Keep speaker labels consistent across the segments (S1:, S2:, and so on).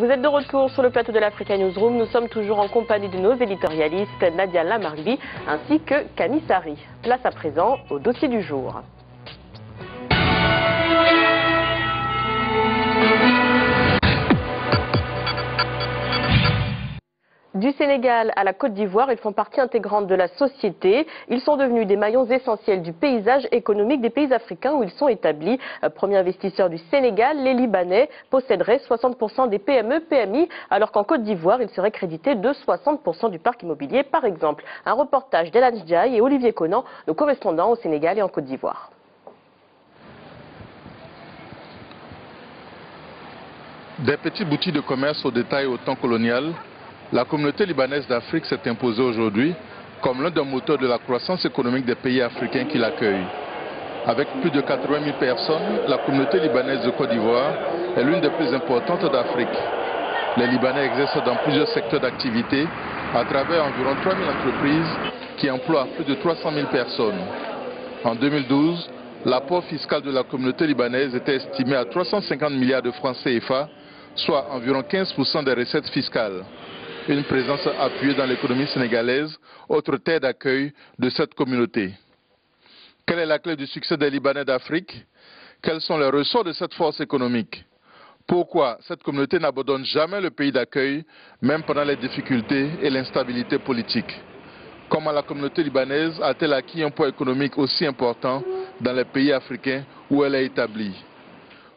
S1: Vous êtes de retour sur le plateau de l'Africa Newsroom. Nous sommes toujours en compagnie de nos éditorialistes Nadia Lamargli ainsi que Camille Sari. Place à présent au dossier du jour. Du Sénégal à la Côte d'Ivoire, ils font partie intégrante de la société. Ils sont devenus des maillons essentiels du paysage économique des pays africains où ils sont établis. Premier investisseur du Sénégal, les Libanais posséderaient 60% des PME, PMI, alors qu'en Côte d'Ivoire, ils seraient crédités de 60% du parc immobilier, par exemple. Un reportage d'Elan Ndiaye et Olivier Conan, nos correspondants au Sénégal et en Côte d'Ivoire.
S2: Des petites boutiques de commerce au détail au temps colonial, la communauté libanaise d'Afrique s'est imposée aujourd'hui comme l'un des moteurs de la croissance économique des pays africains qui l'accueillent. Avec plus de 80 000 personnes, la communauté libanaise de Côte d'Ivoire est l'une des plus importantes d'Afrique. Les Libanais exercent dans plusieurs secteurs d'activité à travers environ 3 000 entreprises qui emploient plus de 300 000 personnes. En 2012, l'apport fiscal de la communauté libanaise était estimé à 350 milliards de francs CFA, soit environ 15% des recettes fiscales. Une présence appuyée dans l'économie sénégalaise, autre terre d'accueil de cette communauté. Quelle est la clé du succès des Libanais d'Afrique? Quels sont les ressorts de cette force économique? Pourquoi cette communauté n'abandonne jamais le pays d'accueil, même pendant les difficultés et l'instabilité politique? Comment la communauté libanaise a-t-elle acquis un poids économique aussi important dans les pays africains où elle est établie?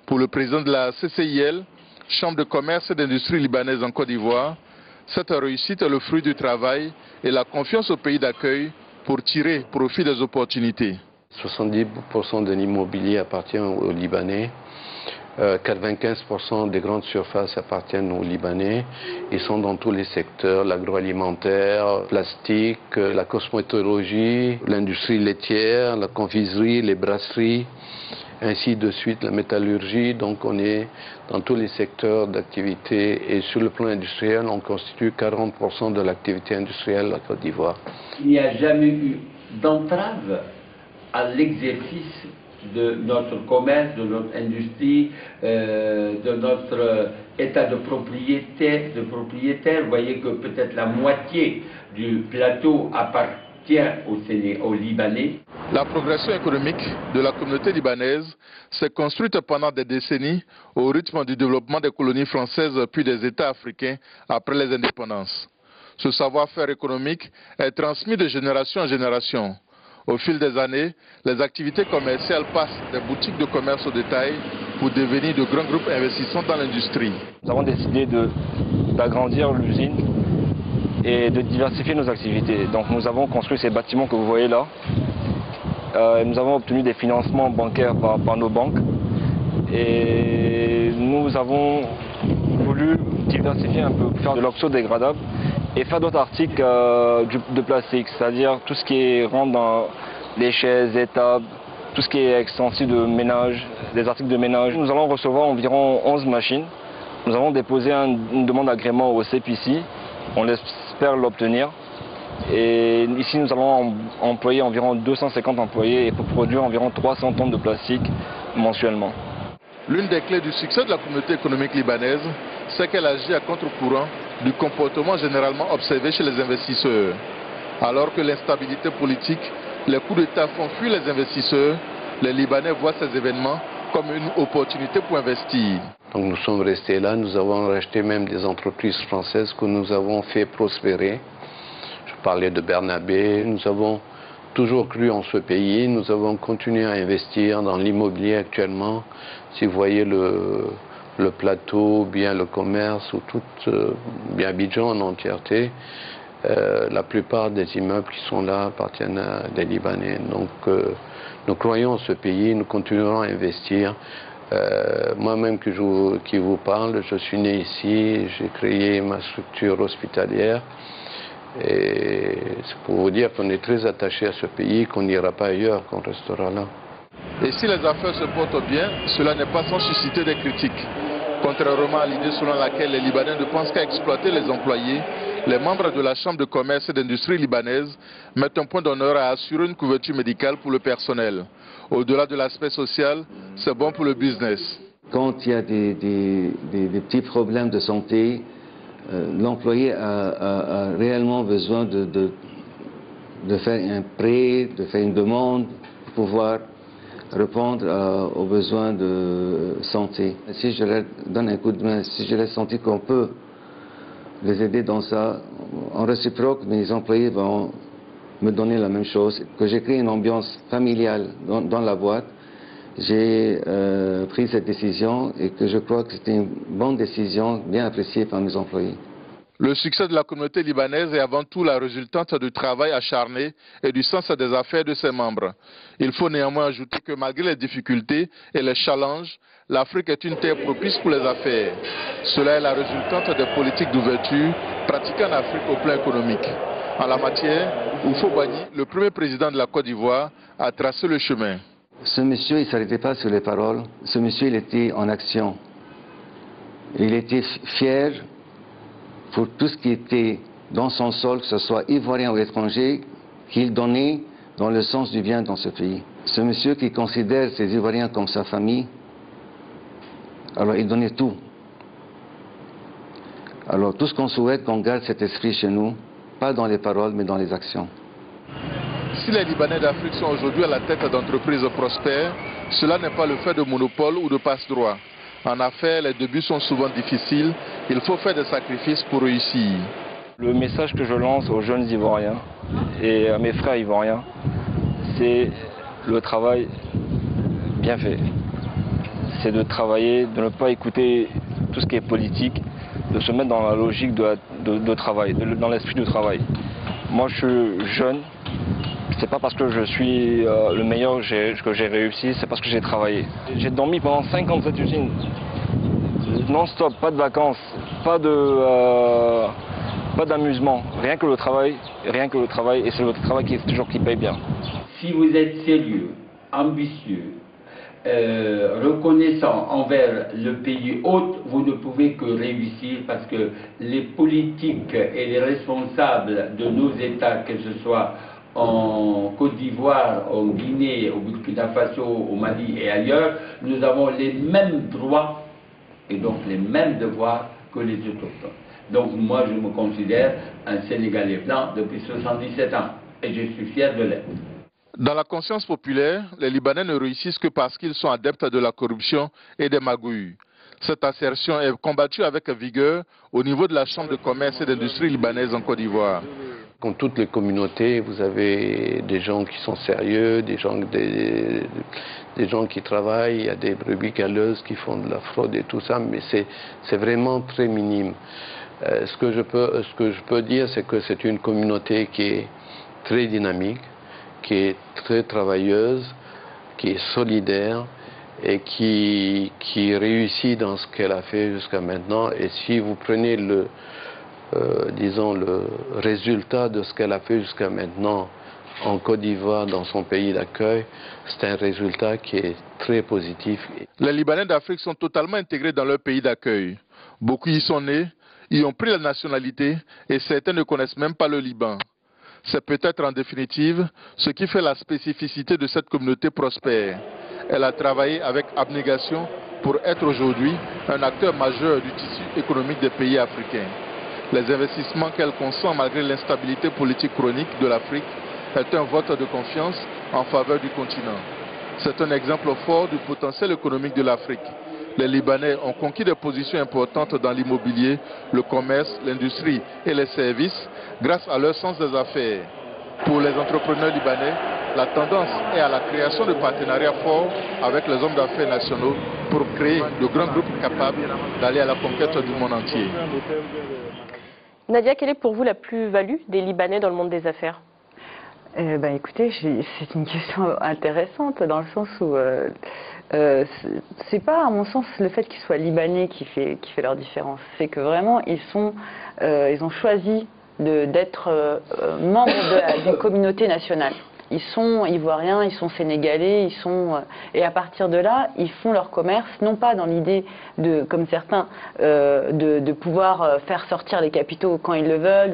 S2: Pour le président de la CCIL, Chambre de commerce et d'industrie libanaise en Côte d'Ivoire, cette réussite est le fruit du travail et la confiance au pays d'accueil pour tirer profit des opportunités.
S3: 70% de l'immobilier appartient aux Libanais. 95% des grandes surfaces appartiennent aux Libanais. Ils sont dans tous les secteurs, l'agroalimentaire, plastique, la cosmétologie, l'industrie laitière, la confiserie, les brasseries, ainsi de suite, la métallurgie. Donc on est dans tous les secteurs d'activité et sur le plan industriel, on constitue 40% de l'activité industrielle à Côte d'Ivoire.
S4: Il n'y a jamais eu d'entrave à l'exercice de notre commerce, de notre industrie, de notre état de propriétaire. Vous voyez que peut-être la moitié du plateau appartient aux Libanais.
S2: La progression économique de la communauté libanaise s'est construite pendant des décennies au rythme du développement des colonies françaises puis des États africains après les indépendances. Ce savoir-faire économique est transmis de génération en génération. Au fil des années, les activités commerciales passent des boutiques de commerce au détail pour devenir de grands groupes investissants dans l'industrie.
S5: Nous avons décidé d'agrandir l'usine et de diversifier nos activités. Donc nous avons construit ces bâtiments que vous voyez là. Nous avons obtenu des financements bancaires par nos banques et nous avons voulu diversifier un peu, faire de l'oxo-dégradable et faire d'autres articles de plastique, c'est-à-dire tout ce qui rentre dans les chaises, les tables, tout ce qui est extensif de ménage, des articles de ménage. Nous allons recevoir environ 11 machines. Nous avons déposé une demande d'agrément au CPC, on espère l'obtenir. Et ici, nous allons employer environ 250 employés et pour produire environ 300 tonnes de plastique mensuellement.
S2: L'une des clés du succès de la communauté économique libanaise, c'est qu'elle agit à contre-courant du comportement généralement observé chez les investisseurs. Alors que l'instabilité politique, les coups d'État font fuir les investisseurs, les Libanais voient ces événements comme une opportunité pour investir.
S3: Donc nous sommes restés là, nous avons racheté même des entreprises françaises que nous avons fait prospérer. Je parlais de Bernabé, nous avons toujours cru en ce pays, nous avons continué à investir dans l'immobilier actuellement. Si vous voyez le plateau, bien le commerce, ou bien Abidjan en entièreté, la plupart des immeubles qui sont là appartiennent à des Libanais. Donc nous croyons en ce pays, nous continuerons à investir. Moi-même qui vous parle, je suis né ici, j'ai créé ma structure hospitalière. Et c'est pour vous dire qu'on est très attaché à ce pays, qu'on n'ira pas ailleurs, qu'on restera là.
S2: Et si les affaires se portent bien, cela n'est pas sans susciter des critiques. Contrairement à l'idée selon laquelle les Libanais ne pensent qu'à exploiter les employés, les membres de la Chambre de commerce et d'industrie libanaise mettent un point d'honneur à assurer une couverture médicale pour le personnel. Au-delà de l'aspect social, c'est bon pour le business.
S6: Quand il y a des petits problèmes de santé, l'employé a réellement besoin de faire un prêt, de faire une demande pour pouvoir répondre aux besoins de santé. Si je leur donne un coup de main, si je leur sens qu'on peut les aider dans ça, en réciproque, mes employés vont me donner la même chose. Que j'ai créé une ambiance familiale dans la boîte, j'ai pris cette décision et que je crois que c'était une bonne décision, bien appréciée par mes employés.
S2: Le succès de la communauté libanaise est avant tout la résultante du travail acharné et du sens des affaires de ses membres. Il faut néanmoins ajouter que malgré les difficultés et les challenges, l'Afrique est une terre propice pour les affaires. Cela est la résultante des politiques d'ouverture pratiquées en Afrique au plan économique. En la matière, Oufo Boigny, le premier président de la Côte d'Ivoire, a tracé le chemin.
S6: Ce monsieur, il ne s'arrêtait pas sur les paroles. Ce monsieur, il était en action. Il était fier pour tout ce qui était dans son sol, que ce soit ivoirien ou étranger, qu'il donnait dans le sens du bien dans ce pays. Ce monsieur qui considère ces Ivoiriens comme sa famille, alors il donnait tout. Alors tout ce qu'on souhaite, qu'on garde cet esprit chez nous, pas dans les paroles, mais dans les actions.
S2: Si les Libanais d'Afrique sont aujourd'hui à la tête d'entreprises prospères, cela n'est pas le fait de monopole ou de passe-droit. En affaires, les débuts sont souvent difficiles, il faut faire des sacrifices pour réussir.
S5: Le message que je lance aux jeunes Ivoiriens et à mes frères Ivoiriens, c'est le travail bien fait. C'est de travailler, de ne pas écouter tout ce qui est politique, de se mettre dans la logique de travail, dans l'esprit du travail. Moi je suis jeune, c'est pas parce que je suis le meilleur que j'ai réussi, c'est parce que j'ai travaillé. J'ai dormi pendant 5 ans dans cette usine, non-stop, pas de vacances, pas d'amusement, rien que le travail, et c'est le travail qui paye bien.
S4: Si vous êtes sérieux, ambitieux, reconnaissant envers le pays hôte, vous ne pouvez que réussir parce que les politiques et les responsables de nos États, que ce soit en Côte d'Ivoire, en Guinée, au Burkina Faso, au Mali et ailleurs, nous avons les mêmes droits et donc les mêmes devoirs que les autochtones. Donc moi je me considère un Sénégalais blanc depuis 77 ans et je suis fier de l'être.
S2: Dans la conscience populaire, les Libanais ne réussissent que parce qu'ils sont adeptes de la corruption et des magouilles. Cette assertion est combattue avec vigueur au niveau de la Chambre de commerce et d'industrie libanaise en Côte d'Ivoire.
S3: Comme toutes les communautés, vous avez des gens qui sont sérieux, des gens qui travaillent, il y a des brebis galeuses qui font de la fraude et tout ça, mais c'est vraiment très minime. Ce que je peux dire, c'est que c'est une communauté qui est très dynamique, qui est très travailleuse, qui est solidaire et qui réussit dans ce qu'elle a fait jusqu'à maintenant. Et si vous prenez disons le résultat de ce qu'elle a fait jusqu'à maintenant en Côte d'Ivoire, dans son pays d'accueil, c'est un résultat qui est très positif.
S2: Les Libanais d'Afrique sont totalement intégrés dans leur pays d'accueil. Beaucoup y sont nés, y ont pris la nationalité et certains ne connaissent même pas le Liban. C'est peut-être en définitive ce qui fait la spécificité de cette communauté prospère. Elle a travaillé avec abnégation pour être aujourd'hui un acteur majeur du tissu économique des pays africains. Les investissements qu'elle consent malgré l'instabilité politique chronique de l'Afrique est un vote de confiance en faveur du continent. C'est un exemple fort du potentiel économique de l'Afrique. Les Libanais ont conquis des positions importantes dans l'immobilier, le commerce, l'industrie et les services grâce à leur sens des affaires. Pour les entrepreneurs libanais, la tendance est à la création de partenariats forts avec les hommes d'affaires nationaux pour créer de grands groupes capables d'aller à la conquête du monde entier.
S1: Nadia, quelle est pour vous la plus-value des Libanais dans le monde des affaires?
S7: Écoutez, c'est une question intéressante dans le sens où c'est pas, à mon sens, le fait qu'ils soient libanais qui fait leur différence. C'est que vraiment, ils ont choisi d'être membres d'une communauté nationale. ils sont ivoiriens, ils sont sénégalais, et à partir de là, ils font leur commerce, non pas dans l'idée, comme certains, de pouvoir faire sortir les capitaux quand ils le veulent,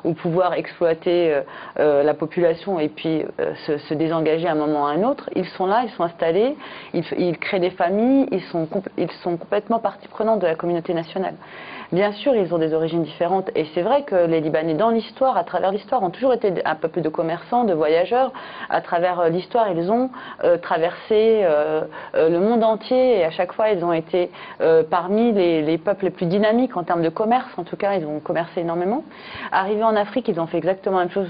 S7: ou pouvoir exploiter la population et puis se désengager à un moment ou à un autre. Ils sont là, ils sont installés, ils créent des familles, ils sont complètement partie prenante de la communauté nationale. Bien sûr, ils ont des origines différentes, et c'est vrai que les Libanais, dans l'histoire, à travers l'histoire, ont toujours été un peuple de commerçants, de voyageurs. À travers l'histoire, ils ont traversé le monde entier, et à chaque fois, ils ont été parmi les peuples les plus dynamiques en termes de commerce. En tout cas, ils ont commercé énormément. Arrivés en Afrique, ils ont fait exactement la même chose.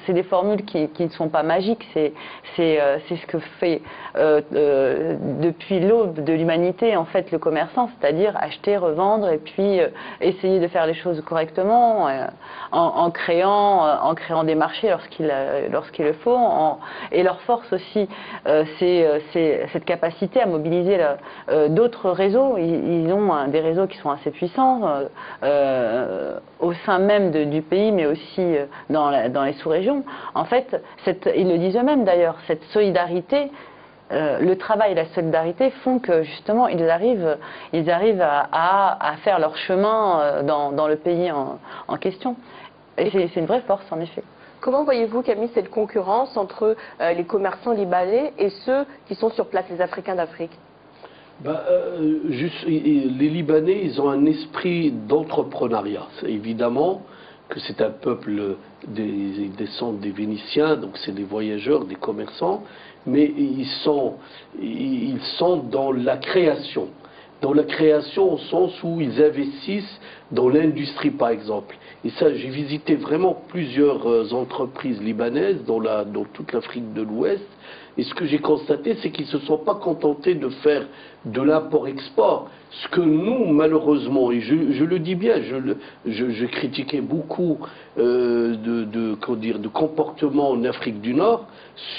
S7: C'est des formules qui ne sont pas magiques, c'est ce que fait depuis l'aube de l'humanité, en fait, le commerçant, c'est-à-dire acheter, revendre, et puis essayer de faire les choses correctement en créant des marchés lorsqu'il le faut. Et leur force aussi, c'est cette capacité à mobiliser d'autres réseaux. Ils ont des réseaux qui sont assez puissants au sein même du pays, mais aussi dans les sous-régions. En fait, ils le disent eux-mêmes d'ailleurs, cette solidarité, le travail et la solidarité font que justement ils arrivent à faire leur chemin dans le pays en question. Et c'est une vraie force en effet.
S1: Comment voyez-vous, Camille, cette concurrence entre les commerçants libanais et ceux qui sont sur place, les Africains d'Afrique?
S8: Les Libanais, ils ont un esprit d'entrepreneuriat. Évidemment que c'est un peuple, ils descendent des Vénitiens, donc c'est des voyageurs, des commerçants, mais ils sont dans la création. Dans la création au sens où ils investissent dans l'industrie, par exemple. Et ça, j'ai visité vraiment plusieurs entreprises libanaises dans toute l'Afrique de l'Ouest. Et ce que j'ai constaté, c'est qu'ils ne se sont pas contentés de faire de l'import-export. Ce que nous, malheureusement, et je le dis bien, je critiquais beaucoup de comportement en Afrique du Nord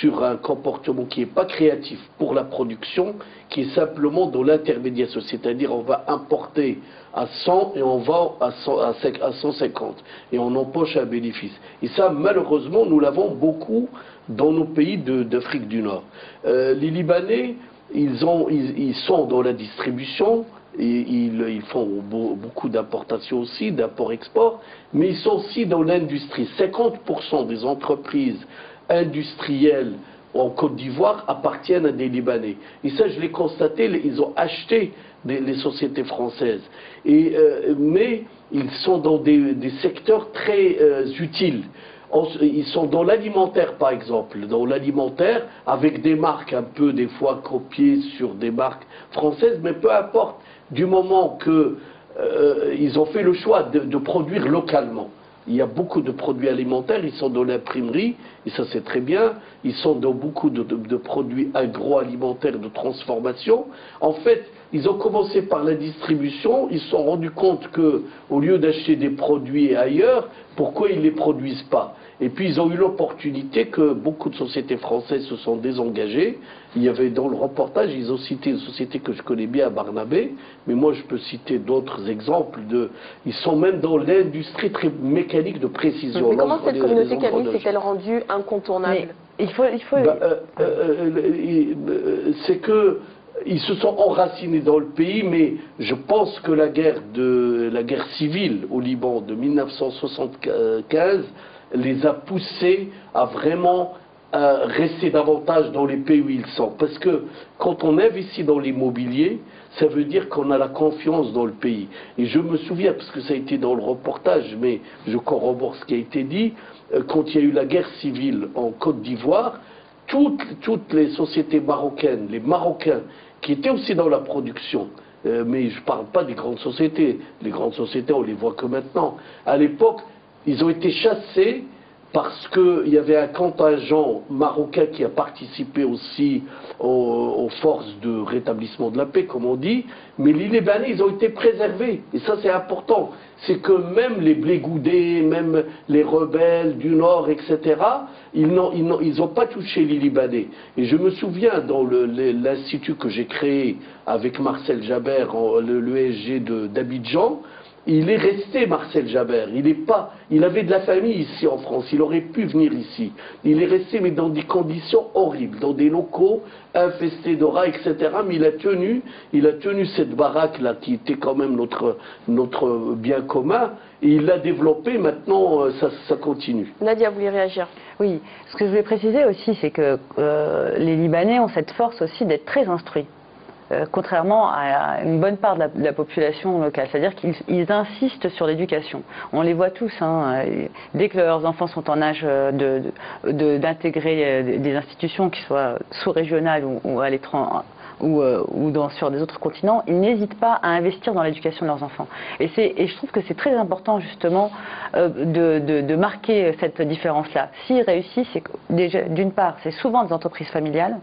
S8: sur un comportement qui n'est pas créatif pour la production, qui est simplement dans l'intermédiation. C'est-à-dire on va importer à 100 et on vend à 150 et on empoche un bénéfice. Et ça, malheureusement, nous l'avons beaucoup dans nos pays d'Afrique du Nord. Les Libanais, ils sont dans la distribution, et ils font beaucoup d'importations aussi, d'import-export, mais ils sont aussi dans l'industrie. 50% des entreprises industrielles en Côte d'Ivoire appartiennent à des Libanais. Et ça, je l'ai constaté, ils ont acheté les sociétés françaises. Mais ils sont dans des secteurs très utiles. Ils sont dans l'alimentaire, par exemple. Dans l'alimentaire, avec des marques un peu, des fois, copiées sur des marques françaises, mais peu importe, du moment qu'ils ont fait le choix de produire localement. Il y a beaucoup de produits alimentaires, ils sont dans l'imprimerie, et ça c'est très bien, ils sont dans beaucoup de produits agroalimentaires de transformation. En fait, ils ont commencé par la distribution, ils se sont rendus compte qu'au lieu d'acheter des produits ailleurs, pourquoi ils ne les produisent pas? Et puis ils ont eu l'opportunité que beaucoup de sociétés françaises se sont désengagées. Il y avait dans le reportage, ils ont cité une société que je connais bien à Barnabé, mais moi je peux citer d'autres exemples. Ils sont même dans l'industrie très mécanique de précision.
S1: Mais comment cette communauté, Camille, s'est-elle rendue incontournable?
S8: C'est que ils se sont enracinés dans le pays, mais je pense que la guerre civile au Liban de 1975 les a poussés à vraiment rester davantage dans les pays où ils sont. Parce que quand on investit dans l'immobilier, ça veut dire qu'on a la confiance dans le pays. Et je me souviens, parce que ça a été dans le reportage, mais je corrobore ce qui a été dit, quand il y a eu la guerre civile en Côte d'Ivoire, toutes les sociétés marocaines, les Marocains, qui étaient aussi dans la production, mais je ne parle pas des grandes sociétés. Les grandes sociétés, on les voit que maintenant. À l'époque, ils ont été chassés parce qu'il y avait un contingent marocain qui a participé aussi aux forces de rétablissement de la paix, comme on dit, mais les Libanais, ils ont été préservés. Et ça, c'est important. C'est que même les blégoudés, même les rebelles du Nord, etc., ils n'ont pas touché les Libanais. Et je me souviens, dans l'institut que j'ai créé avec Marcel Jaber, l'ESG d'Abidjan, il est resté Marcel Jaber. Il avait de la famille ici en France. Il aurait pu venir ici. Il est resté, mais dans des conditions horribles, dans des locaux infestés de rats, etc. Mais il a tenu cette baraque-là, qui était quand même notre bien commun. Et il l'a développé. Maintenant, ça continue.
S1: Nadia, vous voulez réagir?
S7: Oui. Ce que je voulais préciser aussi, c'est que les Libanais ont cette force aussi d'être très instruits. Contrairement à une bonne part de la population locale. C'est-à-dire qu'ils insistent sur l'éducation. On les voit tous, hein, dès que leurs enfants sont en âge d'intégrer des institutions qui soient sous-régionales ou à l'étranger, sur des autres continents, ils n'hésitent pas à investir dans l'éducation de leurs enfants. Et je trouve que c'est très important justement de marquer cette différence-là. S'ils réussissent, c'est d'une part, c'est souvent des entreprises familiales,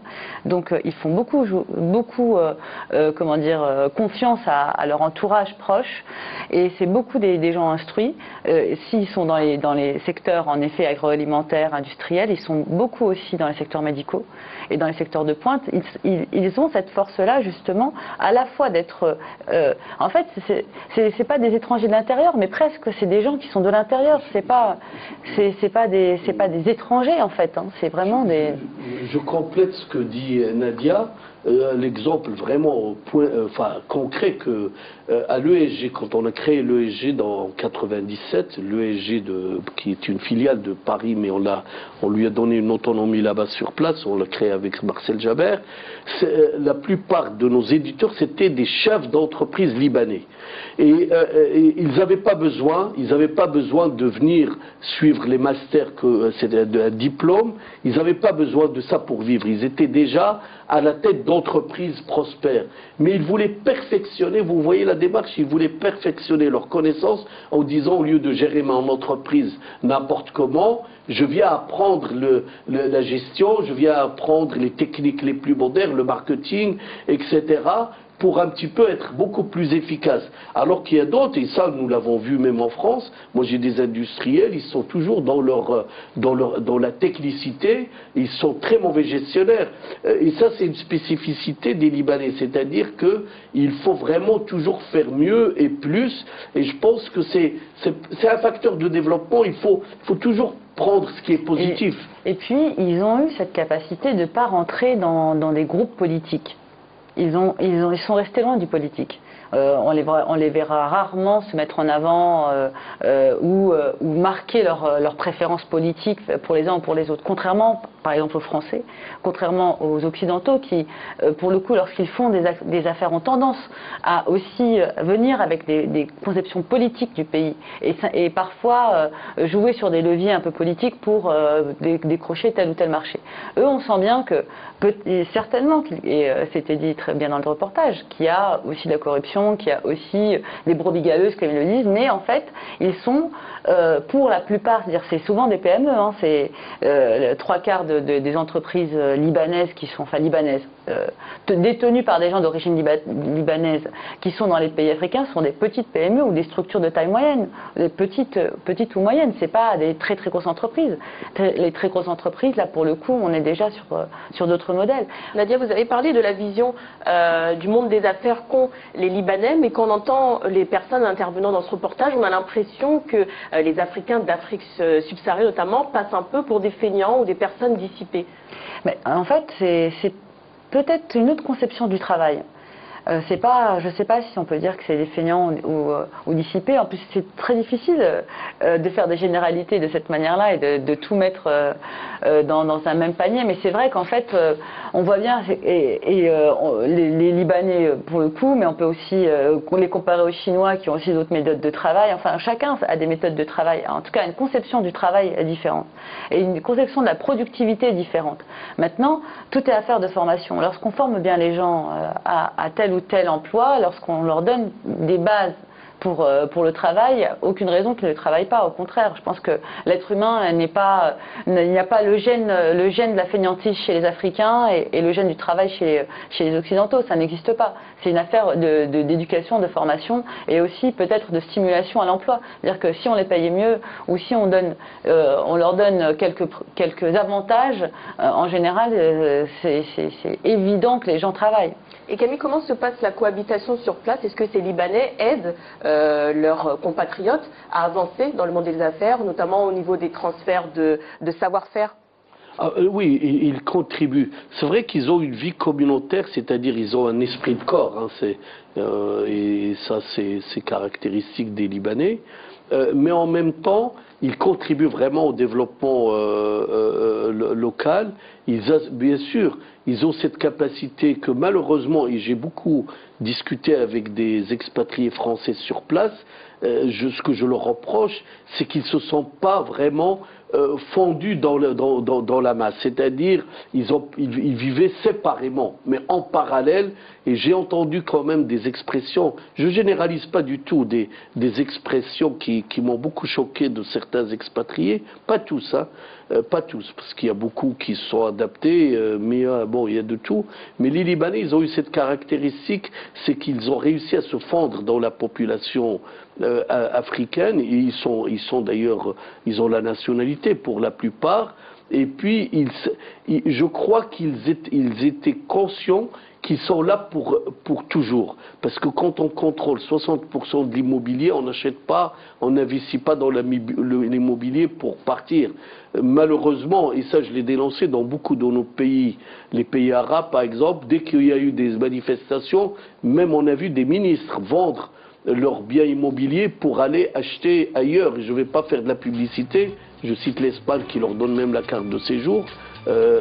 S7: donc ils font beaucoup confiance à leur entourage proche, et c'est beaucoup des gens instruits. S'ils sont dans les secteurs en effet agroalimentaires, industriels, ils sont beaucoup aussi dans les secteurs médicaux et dans les secteurs de pointe. Ils ont cette force-là justement, à la fois d'être... en fait, c'est pas des étrangers de l'intérieur, mais presque, c'est des gens qui sont de l'intérieur. C'est pas des étrangers en fait. Hein. C'est vraiment des...
S8: Je complète ce que dit Nadia. L'exemple vraiment concret que à l'ESG, quand on a créé l'ESG dans 97, l'ESG qui est une filiale de Paris, mais on lui a donné une autonomie là-bas sur place, on l'a créé avec Marcel Jaber, la plupart de nos éditeurs c'était des chefs d'entreprise libanais. Et ils n'avaient pas besoin de venir suivre les masters, c'est un diplôme, ils n'avaient pas besoin de ça pour vivre, ils étaient déjà à la tête d'entreprises prospères. Mais ils voulaient perfectionner, vous voyez la démarche, ils voulaient perfectionner leurs connaissances en disant, au lieu de gérer mon entreprise n'importe comment, je viens apprendre la gestion, je viens apprendre les techniques les plus modernes, le marketing, etc., pour un petit peu être beaucoup plus efficace. Alors qu'il y a d'autres, et ça nous l'avons vu même en France, moi j'ai des industriels, ils sont toujours dans la technicité, ils sont très mauvais gestionnaires. Et ça c'est une spécificité des Libanais, c'est-à-dire qu'il faut vraiment toujours faire mieux et plus, et je pense que c'est un facteur de développement, il faut toujours prendre ce qui est positif.
S7: Et puis ils ont eu cette capacité de ne pas rentrer dans des groupes politiques. Ils sont restés loin du politique. On les verra rarement se mettre en avant ou marquer leurs préférences politiques pour les uns ou pour les autres. Contrairement, par exemple, aux Français, contrairement aux Occidentaux qui, pour le coup, lorsqu'ils font des affaires, ont tendance à aussi venir avec des conceptions politiques du pays et parfois jouer sur des leviers un peu politiques pour décrocher tel ou tel marché. Eux, on sent bien que certainement, et c'était dit très bien dans le reportage, qu'il y a aussi de la corruption, qu'il y a aussi des brebis galeuses, comme ils le disent, mais en fait, ils sont, pour la plupart, c'est-à-dire c'est souvent des PME, hein, c'est 3/4 des entreprises libanaises détenues par des gens d'origine libanaise qui sont dans les pays africains, sont des petites PME ou des structures de taille moyenne, des petites ou moyennes, c'est pas des très très grosses entreprises. Les très grosses entreprises, là pour le coup, on est déjà sur d'autres modèles.
S1: Nadia, vous avez parlé de la vision du monde des affaires qu'ont les Libanais, mais quand on entend les personnes intervenant dans ce reportage, on a l'impression que les Africains d'Afrique subsaharienne notamment passent un peu pour des feignants ou des personnes dissipées.
S7: Mais en fait, c'est peut-être une autre conception du travail. Je ne sais pas si on peut dire que c'est des feignants ou dissipés. En plus, c'est très difficile de faire des généralités de cette manière-là et de tout mettre dans un même panier. Mais c'est vrai qu'en fait, on voit bien, les Libanais pour le coup, mais on peut aussi les comparer aux Chinois qui ont aussi d'autres méthodes de travail. Enfin, chacun a des méthodes de travail. En tout cas, une conception du travail est différente et une conception de la productivité est différente. Maintenant, tout est affaire de formation. Lorsqu'on forme bien les gens à tel ou tel emploi, lorsqu'on leur donne des bases pour le travail, aucune raison qu'ils ne travaillent pas. Au contraire, je pense que l'être humain il n'y a pas le gène de la fainéantise chez les Africains et le gène du travail chez les Occidentaux. Ça n'existe pas. C'est une affaire d'éducation, de formation et aussi peut-être de stimulation à l'emploi. C'est-à-dire que si on les payait mieux ou si on leur donne quelques avantages, en général, c'est évident que les gens travaillent.
S1: Et Camille, comment se passe la cohabitation sur place? Est-ce que ces Libanais aident leurs compatriotes à avancer dans le monde des affaires, notamment au niveau des transferts de savoir-faire?
S8: Oui, ils contribuent. C'est vrai qu'ils ont une vie communautaire, c'est-à-dire ils ont un esprit de corps, hein, et ça c'est caractéristique des Libanais. Mais en même temps, ils contribuent vraiment au développement local. Bien sûr, ils ont cette capacité que malheureusement, et j'ai beaucoup discuté avec des expatriés français sur place, ce que je leur reproche, c'est qu'ils ne se sentent pas vraiment fondus dans la masse. C'est-à-dire, ils vivaient séparément, mais en parallèle, et j'ai entendu quand même des expressions, je généralise pas du tout, des expressions qui m'ont beaucoup choqué de certains expatriés, pas tous, hein, pas tous, parce qu'il y a beaucoup qui se sont adaptés, mais bon, il y a de tout. Mais les Libanais, ils ont eu cette caractéristique, c'est qu'ils ont réussi à se fondre dans la population africaine, et ils sont d'ailleurs, ils ont la nationalité pour la plupart, et puis je crois qu'ils étaient conscients qu'ils sont là pour toujours. Parce que quand on contrôle 60% de l'immobilier, on n'achète pas, on n'investit pas dans l'immobilier pour partir. Malheureusement, et ça je l'ai dénoncé dans beaucoup de nos pays, les pays arabes par exemple, dès qu'il y a eu des manifestations, même on a vu des ministres vendre leurs biens immobiliers pour aller acheter ailleurs. Je ne vais pas faire de la publicité, je cite l'Espagne qui leur donne même la carte de séjour.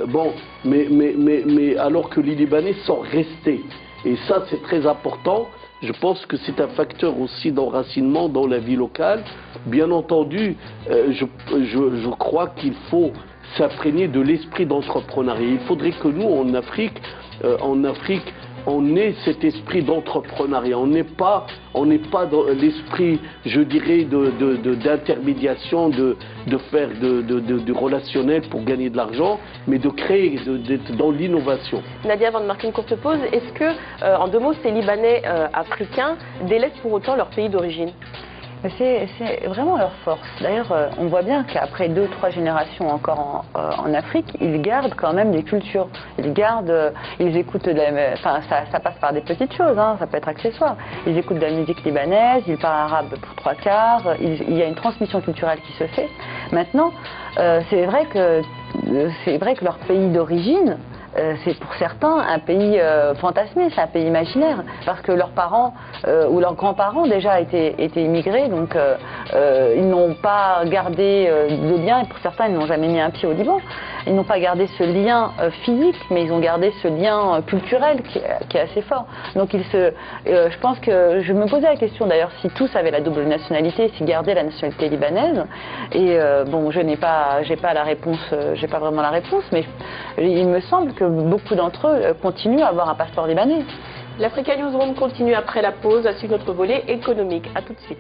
S8: Bon, mais alors que les Libanais sont restés. Et ça, c'est très important. Je pense que c'est un facteur aussi d'enracinement dans la vie locale. Bien entendu, je crois qu'il faut s'imprégner de l'esprit d'entrepreneuriat. Il faudrait que nous, en Afrique, on ait cet esprit d'entrepreneuriat. On n'est pas dans l'esprit, je dirais, d'intermédiation, de faire du relationnel pour gagner de l'argent, mais de créer, d'être dans l'innovation.
S1: Nadia, avant de marquer une courte pause, est-ce que, en deux mots, ces Libanais africains délaissent pour autant leur pays d'origine?
S7: C'est vraiment leur force. D'ailleurs, on voit bien qu'après 2-3 générations encore en Afrique, ils gardent quand même des cultures. Ils écoutent enfin, ça passe par des petites choses, hein, ça peut être accessoire. Ils écoutent de la musique libanaise, ils parlent arabe pour 3/4, il y a une transmission culturelle qui se fait. Maintenant, c'est vrai que leur pays d'origine, c'est pour certains un pays fantasmé, c'est un pays imaginaire, parce que leurs parents ou leurs grands-parents déjà étaient immigrés, donc ils n'ont pas gardé de lien, et pour certains ils n'ont jamais mis un pied au Liban. Ils n'ont pas gardé ce lien physique, mais ils ont gardé ce lien culturel qui est assez fort. Donc je pense que je me posais la question d'ailleurs si tous avaient la double nationalité, s'ils gardaient la nationalité libanaise. Et bon, j'ai pas la réponse, j'ai pas vraiment la réponse, mais il me semble que beaucoup d'entre eux continuent à avoir un passeport libanais.
S1: L'Africa Newsroom continue après la pause à suivre notre volet économique. A tout de suite.